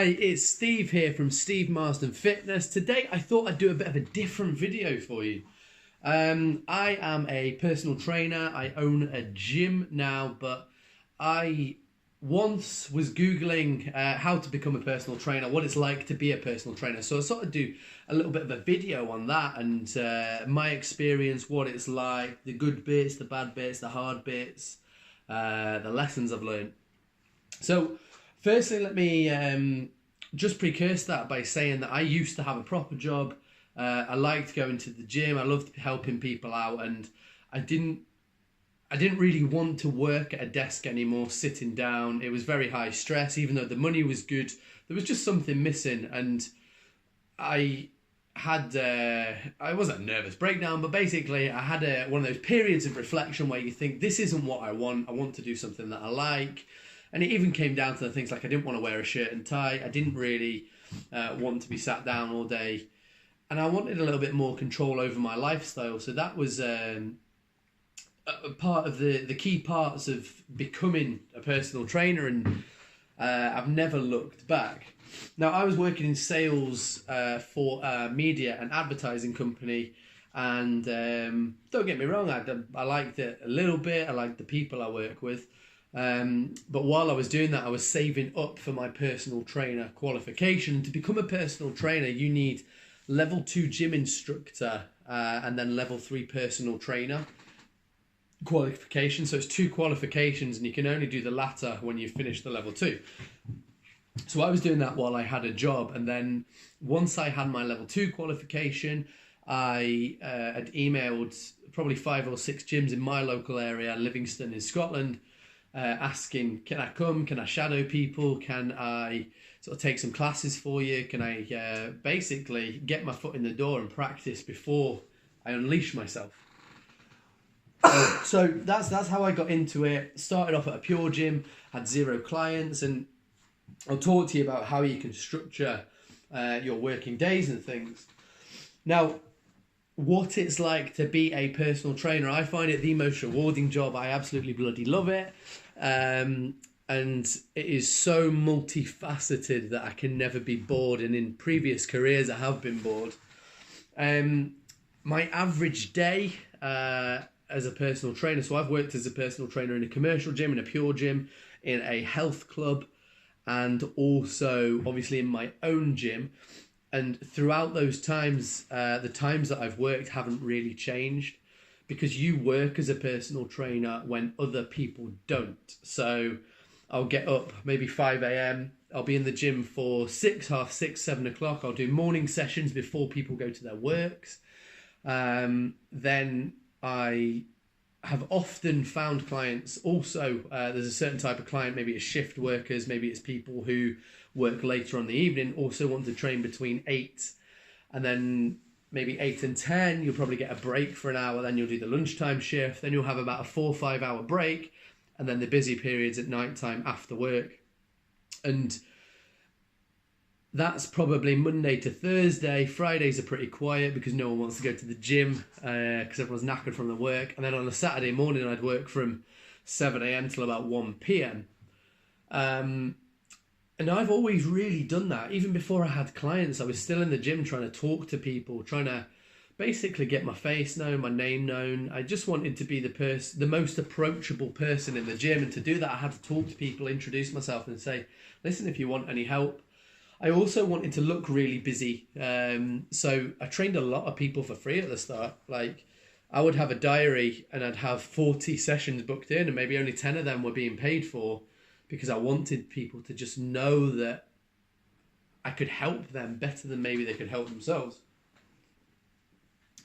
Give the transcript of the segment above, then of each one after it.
Hi, it's Steve here from Steve Marsden Fitness. Today I thought I'd do a bit of a different video for you. I am a personal trainer. I own a gym now, but I once was Googling how to become a personal trainer, what it's like to be a personal trainer. So I sort of do a little bit of a video on that and my experience, what it's like, the good bits, the bad bits, the hard bits, the lessons I've learned. So firstly, let me just precursor that by saying that I used to have a proper job. I liked going to the gym. I loved helping people out, and I didn't really want to work at a desk anymore, sitting down. It was very high stress, even though the money was good. There was just something missing, and I wasn't a nervous breakdown, but basically I had one of those periods of reflection where you think, this isn't what I want. I want to do something that I like. And it even came down to the things like I didn't want to wear a shirt and tie. I didn't really want to be sat down all day. And I wanted a little bit more control over my lifestyle. So that was a part of the key parts of becoming a personal trainer. And I've never looked back. Now, I was working in sales for a media and advertising company. And don't get me wrong, I liked it a little bit. I liked the people I work with. But while I was doing that, I was saving up for my personal trainer qualification. And to become a personal trainer, you need level 2 gym instructor and then level 3 personal trainer qualification. So it's 2 qualifications, and you can only do the latter when you finish the level 2. So I was doing that while I had a job, and then once I had my level 2 qualification, I had emailed probably 5 or 6 gyms in my local area, Livingston in Scotland, asking, can I come? Can I shadow people? Can I sort of take some classes for you? Can I basically get my foot in the door and practice before I unleash myself? So that's how I got into it. Started off at a pure gym, had 0 clients, and I'll talk to you about how you can structure your working days and things. Now, what it's like to be a personal trainer, I find it the most rewarding job. I absolutely bloody love it. And it is so multifaceted that I can never be bored, and in previous careers I have been bored. My average day as a personal trainer, so I've worked as a personal trainer in a commercial gym, in a pure gym, in a health club, and also obviously in my own gym. And throughout those times, the times that I've worked haven't really changed, because you work as a personal trainer when other people don't. So I'll get up maybe 5 a.m. I'll be in the gym for 6, half 6, 7 o'clock. I'll do morning sessions before people go to their works. Then I have often found clients also, there's a certain type of client, maybe it's shift workers, maybe it's people who work later on the evening, also want to train between 8 and then maybe 8 and 10, you'll probably get a break for an hour, then you'll do the lunchtime shift, then you'll have about a 4 or 5 hour break, and then the busy periods at night time after work. And that's probably Monday to Thursday. Fridays are pretty quiet because no one wants to go to the gym because everyone's knackered from the work. And then on a Saturday morning, I'd work from 7 a.m. till about 1 p.m. And I've always really done that. Even before I had clients, I was still in the gym trying to talk to people, trying to basically get my face known, my name known. I just wanted to be the most approachable person in the gym. And to do that, I had to talk to people, introduce myself and say, listen, if you want any help. I also wanted to look really busy. So I trained a lot of people for free at the start. Like, I would have a diary and I'd have 40 sessions booked in, and maybe only 10 of them were being paid for, because I wanted people to just know that I could help them better than maybe they could help themselves.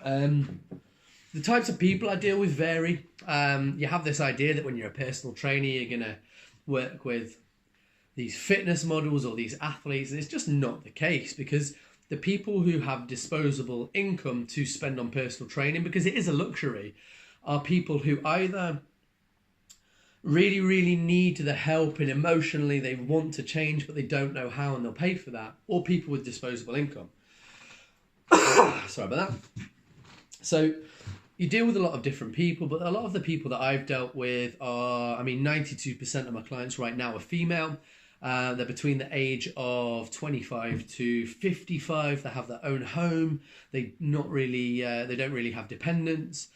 The types of people I deal with vary. You have this idea that when you're a personal trainer, you're going to work with these fitness models or these athletes, and it's just not the case, because the people who have disposable income to spend on personal training, because it is a luxury, are people who either really, really need the help and emotionally they want to change, but they don't know how and they'll pay for that, or people with disposable income. Sorry about that. So you deal with a lot of different people, but a lot of the people that I've dealt with are, 92% of my clients right now are female. They're between the age of 25 to 55. They have their own home. They don't really have dependents,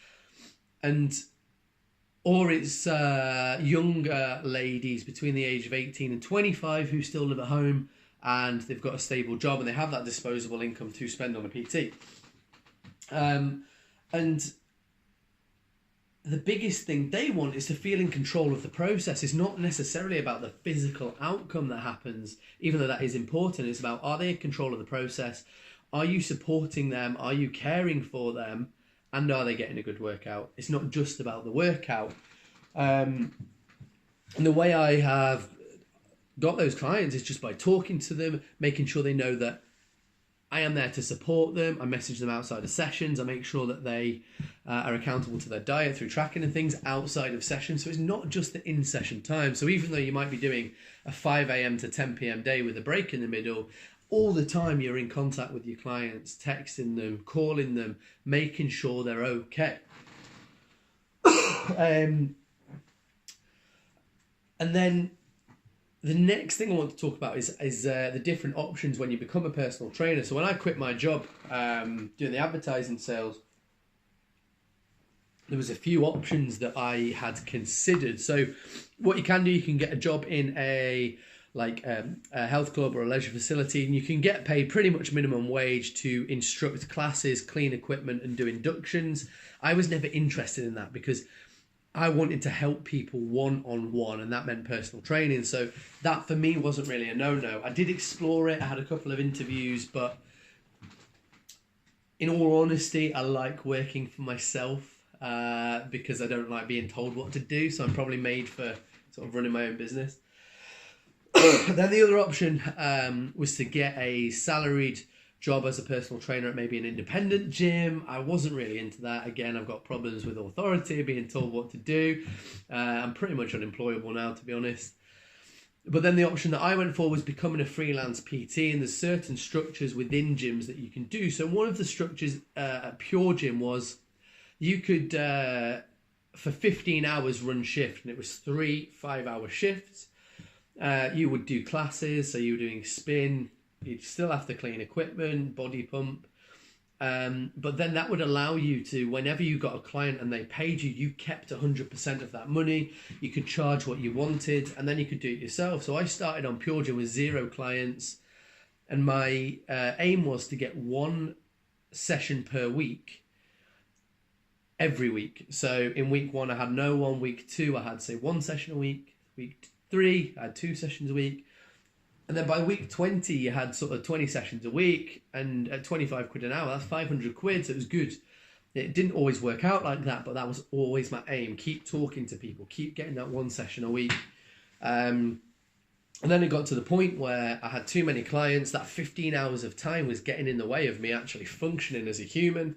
or it's younger ladies between the age of 18 and 25 who still live at home and they've got a stable job and they have that disposable income to spend on a PT. And the biggest thing they want is to feel in control of the process. It's not necessarily about the physical outcome that happens, even though that is important. It's about, are they in control of the process? Are you supporting them? Are you caring for them? And are they getting a good workout? It's not just about the workout. And the way I have got those clients is just by talking to them, making sure they know that I am there to support them. I message them outside of sessions. I make sure that they are accountable to their diet through tracking and things outside of sessions. So it's not just the in-session time. So even though you might be doing a 5 a.m. to 10 p.m. day with a break in the middle, all the time you're in contact with your clients, texting them, calling them, making sure they're okay. And then the next thing I want to talk about is the different options when you become a personal trainer. So when I quit my job doing the advertising sales, there was a few options that I had considered. So what you can do, you can get a job in a health club or a leisure facility, and you can get paid pretty much minimum wage to instruct classes, clean equipment, and do inductions. I was never interested in that because I wanted to help people one-on-one, and that meant personal training. So that for me wasn't really a no-no. I did explore it. I had a couple of interviews, but in all honesty, I like working for myself because I don't like being told what to do. So I'm probably made for sort of running my own business. Then the other option was to get a salaried job as a personal trainer at maybe an independent gym. I wasn't really into that. Again, I've got problems with authority, being told what to do. I'm pretty much unemployable now, to be honest. But then the option that I went for was becoming a freelance PT, and there's certain structures within gyms that you can do. So one of the structures at Pure Gym was you could, for 15 hours, run shift, and it was 3 5-hour shifts. You would do classes, so you were doing spin, you'd still have to clean equipment, body pump, but then that would allow you to, whenever you got a client and they paid you, you kept 100% of that money. You could charge what you wanted, and then you could do it yourself. So I started on Pure Gym with 0 clients, and my aim was to get 1 session per week, every week. So in week 1 I had no one, week 2 I had say 1 session a week, week 3 I had 2 sessions a week, and then by week 20 you had sort of 20 sessions a week, and at 25 quid an hour, that's 500 quid, so it was good. It didn't always work out like that, but that was always my aim. Keep talking to people, keep getting that 1 session a week. And then it got to the point where I had too many clients. That 15 hours of time was getting in the way of me actually functioning as a human.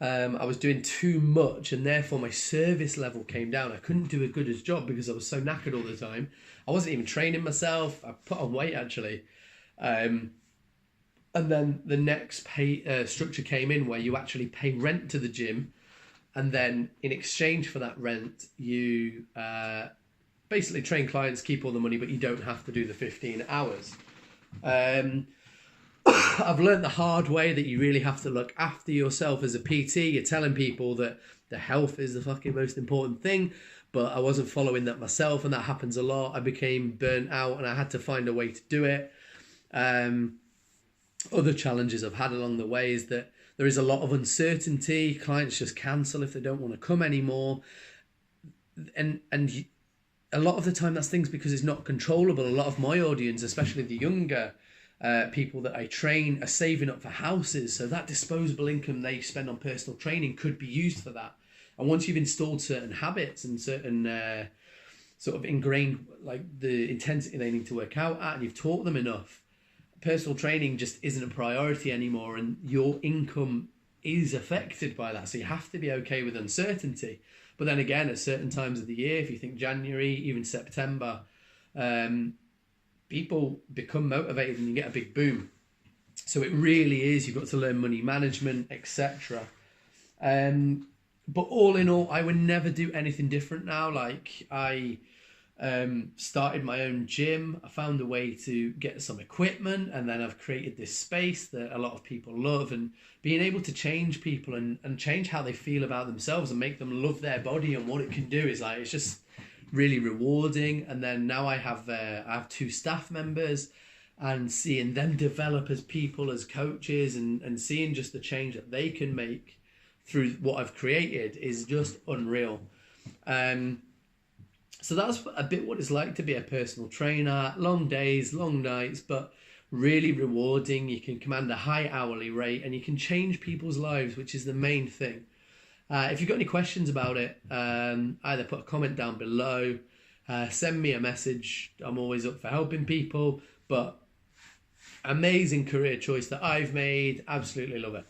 I was doing too much, and therefore my service level came down. I couldn't do a good as job because I was so knackered all the time. I wasn't even training myself. I put on weight actually. And then the next pay structure came in where you actually pay rent to the gym, and then in exchange for that rent, you basically train clients, keep all the money, but you don't have to do the 15 hours. I've learned the hard way that you really have to look after yourself as a PT. You're telling people that the health is the fucking most important thing, but I wasn't following that myself, and that happens a lot. I became burnt out, and I had to find a way to do it. Other challenges I've had along the way is that there is a lot of uncertainty. Clients just cancel if they don't want to come anymore, and a lot of the time that's things because it's not controllable. A lot of my audience, especially the younger people that I train, are saving up for houses, so that disposable income they spend on personal training could be used for that. And once you've installed certain habits and certain sort of ingrained, like the intensity they need to work out at, and you've taught them enough, personal training just isn't a priority anymore, and your income is affected by that. So you have to be okay with uncertainty. But then again, at certain times of the year, if you think January, even September, people become motivated and you get a big boom. So it really is, you've got to learn money management, etc. But all in all, I would never do anything different now. Like, I Started my own gym. I found a way to get some equipment, and then I've created this space that a lot of people love. And being able to change people and change how they feel about themselves and make them love their body and what it can do is like, it's just really rewarding. And then now I have 2 staff members, and seeing them develop as people, as coaches, and seeing just the change that they can make through what I've created is just unreal. So that's a bit what it's like to be a personal trainer. Long days, long nights, but really rewarding. You can command a high hourly rate and you can change people's lives, which is the main thing. If you've got any questions about it, either put a comment down below, send me a message. I'm always up for helping people, but amazing career choice that I've made. Absolutely love it.